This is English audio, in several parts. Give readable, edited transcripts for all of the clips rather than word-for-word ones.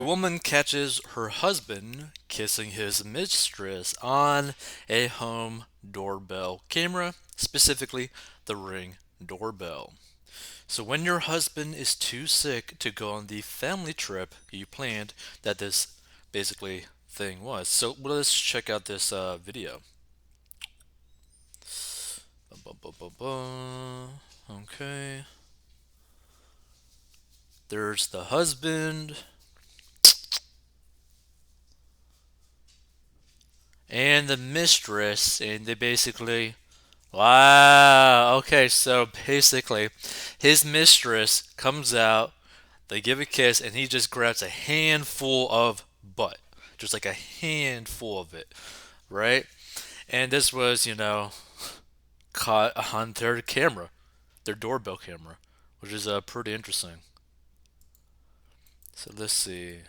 A woman catches her husband kissing his mistress on a home doorbell camera, specifically the Ring doorbell. So, when your husband is too sick to go on the family trip you planned, that this basically thing was. So, let's check out this video. Okay, there's the husband and the mistress, and they basically wow. Okay, so basically, his mistress comes out, they give a kiss, and he just grabs a handful of butt. Just like a handful of it, right? And this was, caught on their camera, their doorbell camera, which is pretty interesting. So let's see.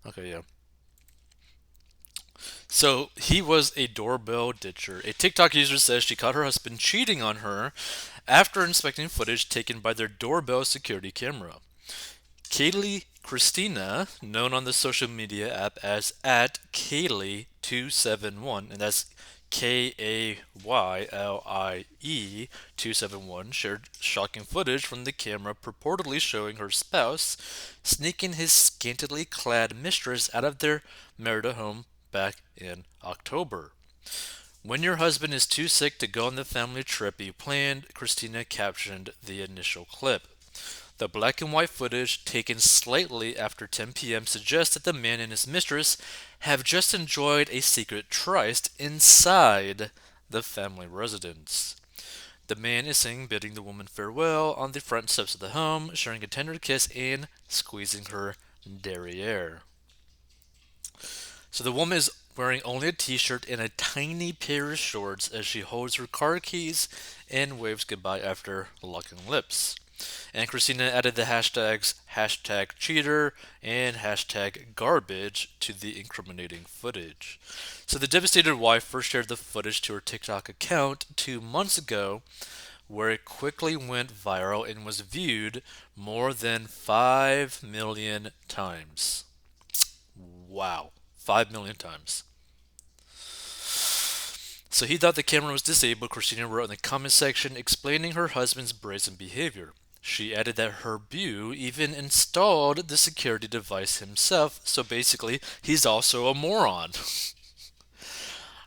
Okay, yeah. So he was a doorbell ditcher. A TikTok user says she caught her husband cheating on her after inspecting footage taken by their doorbell security camera. Kaylee Christina, known on the social media app as at Kaylee271, and that's Kaylie 271, shared shocking footage from the camera purportedly showing her spouse sneaking his scantily clad mistress out of their marital home back in October. When your husband is too sick to go on the family trip you planned, Christina captioned the initial clip. The black and white footage, taken slightly after 10 p.m., suggests that the man and his mistress have just enjoyed a secret tryst inside the family residence. The man is seen bidding the woman farewell on the front steps of the home, sharing a tender kiss and squeezing her derriere. So the woman is wearing only a t-shirt and a tiny pair of shorts as she holds her car keys and waves goodbye after locking lips. And Christina added the hashtags hashtag cheater and hashtag garbage to the incriminating footage. So the devastated wife first shared the footage to her TikTok account 2 months ago, where it quickly went viral and was viewed more than 5 million times. Wow, 5 million times. So he thought the camera was disabled, Christina wrote in the comment section explaining her husband's brazen behavior. She added that her beau even installed the security device himself, so basically, he's also a moron.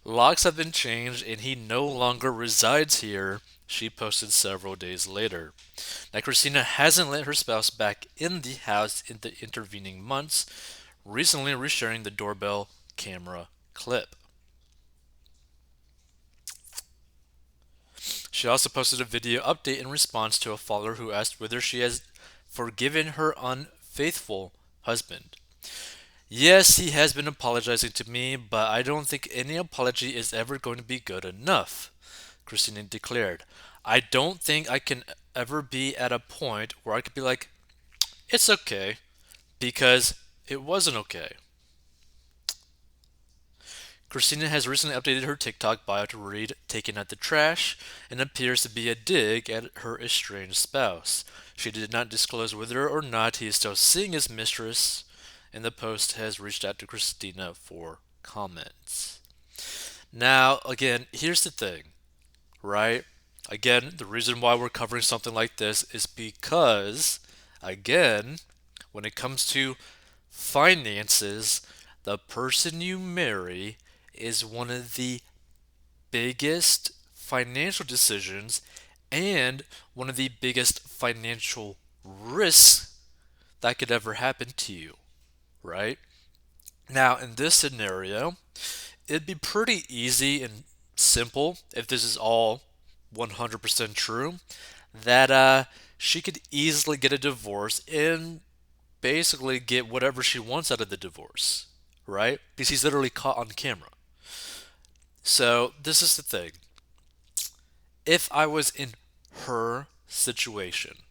Locks have been changed and he no longer resides here, she posted several days later. Now, Christina hasn't let her spouse back in the house in the intervening months, recently resharing the doorbell camera clip. She also posted a video update in response to a follower who asked whether she has forgiven her unfaithful husband. Yes, he has been apologizing to me, but I don't think any apology is ever going to be good enough, Christina declared. I don't think I can ever be at a point where I could be like, it's okay, because it wasn't okay. Christina has recently updated her TikTok bio to read taken out the trash and appears to be a dig at her estranged spouse. She did not disclose whether or not he is still seeing his mistress, and the post has reached out to Christina for comments. Now, again, here's the thing, right? Again, the reason why we're covering something like this is because, again, when it comes to finances, the person you marry is one of the biggest financial decisions and one of the biggest financial risks that could ever happen to you, right? Now, in this scenario, it'd be pretty easy and simple if this is all 100% true that she could easily get a divorce and basically get whatever she wants out of the divorce, right? Because he's literally caught on camera. So, this is the thing. If I was in her situation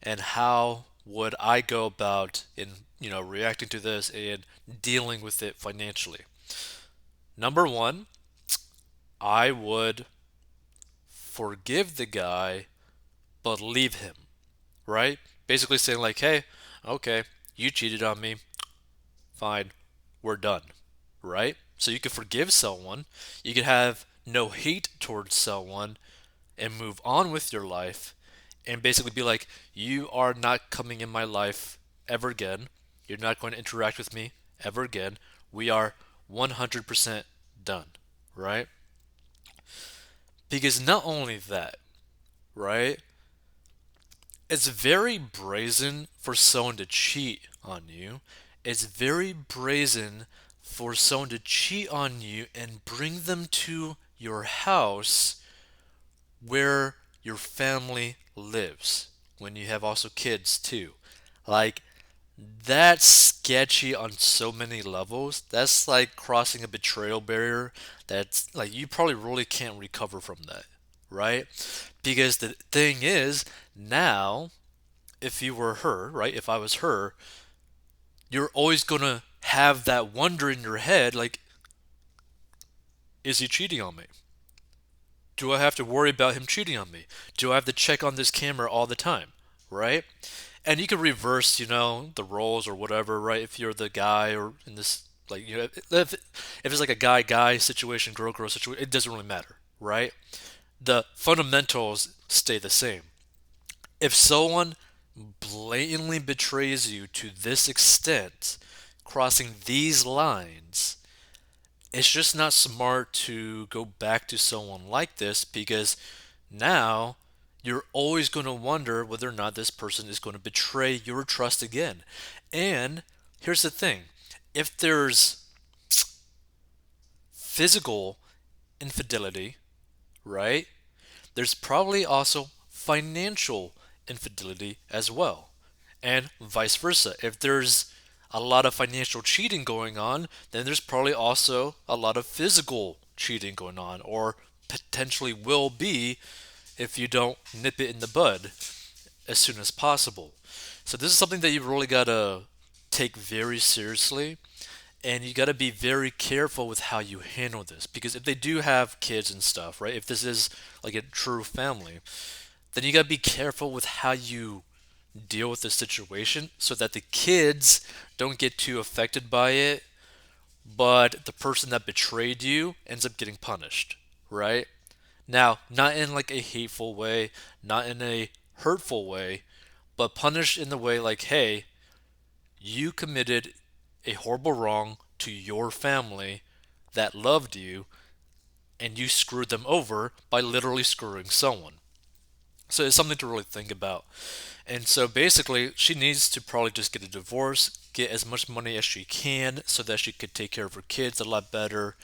and how would I go about in, reacting to this and dealing with it financially? Number 1, I would forgive the guy but leave him, right? Basically saying like, "Hey, Okay, you cheated on me. Fine, we're done, right? So you could forgive someone, you could have no hate towards someone, and move on with your life, and basically be like, you are not coming in my life ever again. You're not going to interact with me ever again. We are 100% done, right? Because not only that, right? It's very brazen for someone to cheat on you. It's very brazen for someone to cheat on you and bring them to your house where your family lives when you have also kids too. Like, that's sketchy on so many levels. That's like crossing a betrayal barrier that's like you probably really can't recover from that, right? Because the thing is, now if you were her, right? If I was her, you're always gonna have that wonder in your head like, is he cheating on me? Do I have to worry about him cheating on me? Do I have to check on this camera all the time? Right? And you can reverse, the roles or whatever, right? If you're the guy or in this, like, if it's like a guy situation, girl situation, it doesn't really matter, right? The fundamentals stay the same. If someone blatantly betrays you to this extent, crossing these lines, it's just not smart to go back to someone like this because now you're always going to wonder whether or not this person is going to betray your trust again. And here's the thing, if there's physical infidelity, right, there's probably also financial infidelity as well, and vice versa. If there's a lot of financial cheating going on, then there's probably also a lot of physical cheating going on, or potentially will be if you don't nip it in the bud as soon as possible. So, this is something that you really got to take very seriously, and you got to be very careful with how you handle this because if they do have kids and stuff, right? If this is like a true family, then you got to be careful with how you deal with the situation so that the kids don't get too affected by it, but the person that betrayed you ends up getting punished, right? Now, not in like a hateful way, not in a hurtful way, but punished in the way like, hey, you committed a horrible wrong to your family that loved you, and you screwed them over by literally screwing someone. So it's something to really think about. And so basically, she needs to probably just get a divorce, get as much money as she can so that she could take care of her kids a lot better.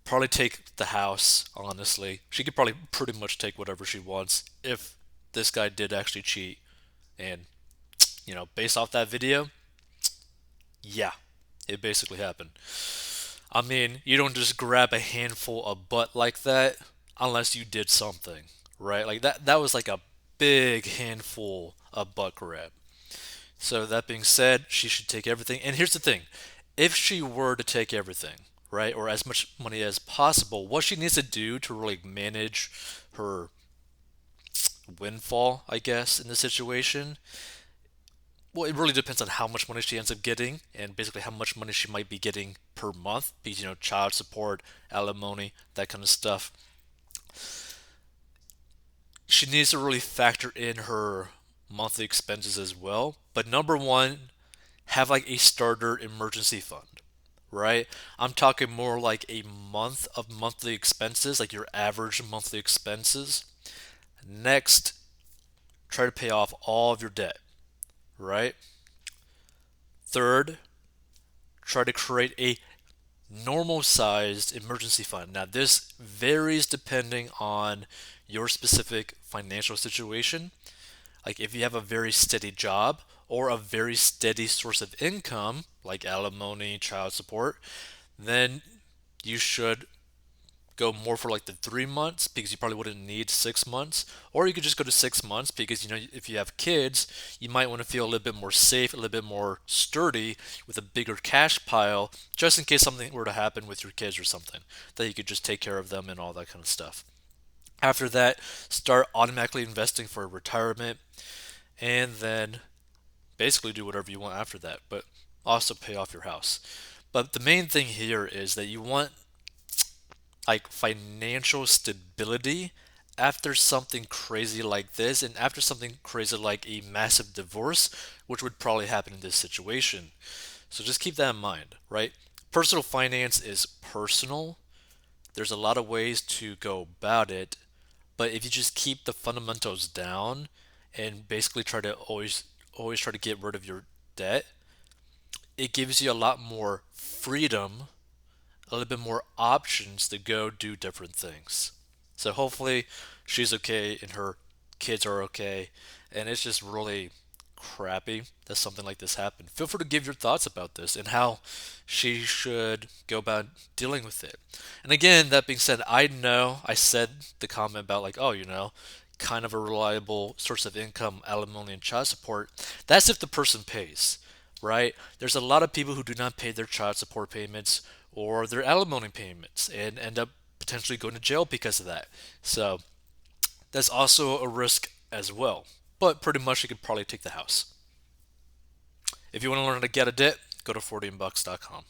Probably take the house, honestly. She could probably pretty much take whatever she wants if this guy did actually cheat. And, based off that video, yeah, it basically happened. I mean, you don't just grab a handful of butt like that unless you did something, right? Like that was like a big handful of butt grab. So that being said, she should take everything. And here's the thing. If she were to take everything, right, or as much money as possible, what she needs to do to really manage her windfall, I guess, in the situation, well, it really depends on how much money she ends up getting and basically how much money she might be getting per month, because, child support, alimony, that kind of stuff. She needs to really factor in her monthly expenses as well. But number one, have like a starter emergency fund, right? I'm talking more like a month of monthly expenses, like your average monthly expenses. Next, try to pay off all of your debt, right? Third, try to create a normal sized emergency fund. Now, this varies depending on your specific financial situation. Like, if you have a very steady job or a very steady source of income, like alimony, child support, then you should go more for like the 3 months because you probably wouldn't need 6 months. Or you could just go to 6 months because, if you have kids, you might want to feel a little bit more safe, a little bit more sturdy with a bigger cash pile just in case something were to happen with your kids or something, that you could just take care of them and all that kind of stuff. After that, start automatically investing for retirement, and then basically do whatever you want after that, but also pay off your house. But the main thing here is that you want like financial stability after something crazy like this and after something crazy like a massive divorce, which would probably happen in this situation. So just keep that in mind, right? Personal finance is personal. There's a lot of ways to go about it, but if you just keep the fundamentals down and basically try to always try to get rid of your debt, it gives you a lot more freedom, a little bit more options to go do different things. So hopefully she's okay and her kids are okay. And it's just really crappy that something like this happened. Feel free to give your thoughts about this and how she should go about dealing with it. And again, that being said, I know I said the comment about like, oh, kind of a reliable source of income, alimony and child support. That's if the person pays, right? There's a lot of people who do not pay their child support payments or their alimony payments and end up potentially going to jail because of that. So that's also a risk as well. But pretty much you could probably take the house. If you want to learn how to get a debt, go to 14bucks.com.